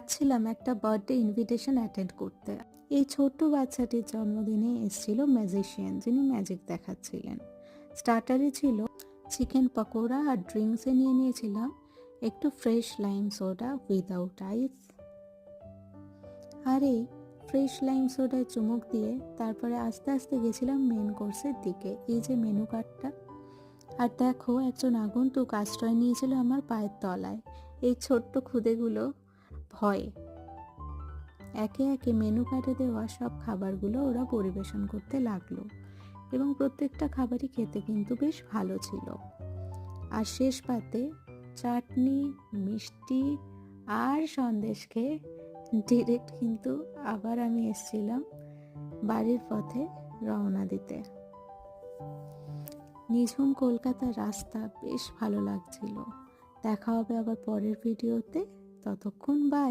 যাচ্ছিলাম একটা birthday invitation attend করতে। এই ছোট্ট বাচ্চাটির জন্মদিনে এসেছিল ম্যাজিশিয়ান, যিনি ম্যাজিক দেখাচ্ছিলেন। স্টার্টারে ছিল চিকেন পকোড়া আর ড্রিঙ্কসে নিয়ে নিয়েছিলাম একটু ফ্রেশ লাইম সোডা উইদাউট আইস। আর এই ফ্রেশ লাইম সোডায় চুমুক দিয়ে তারপরে আস্তে আস্তে গেছিলাম মেন কোর্সের দিকে। এই যে মেনু কার্ডটা, আর দেখো একজন আগন্তুক আশ্রয় নিয়েছিল আমার পায়ের তলায়। এই ছোট্ট খুদেগুলো ভয়ে একে একে মেনু কার্ডে দেওয়া সব খাবারগুলো ওরা পরিবেশন করতে লাগলো, এবং প্রত্যেকটা খাবারই খেতে কিন্তু বেশ ভালো ছিল। আর শেষ পাতে চাটনি, মিষ্টি আর সন্দেশ খেয়ে ডিরেক্ট কিন্তু আবার আমি এসেছিলাম বাড়ির পথে রওনা দিতে। নিঝুম কলকাতার রাস্তা বেশ ভালো লাগছিল। দেখা হবে আবার পরের ভিডিওতে, ততক্ষণ বাই।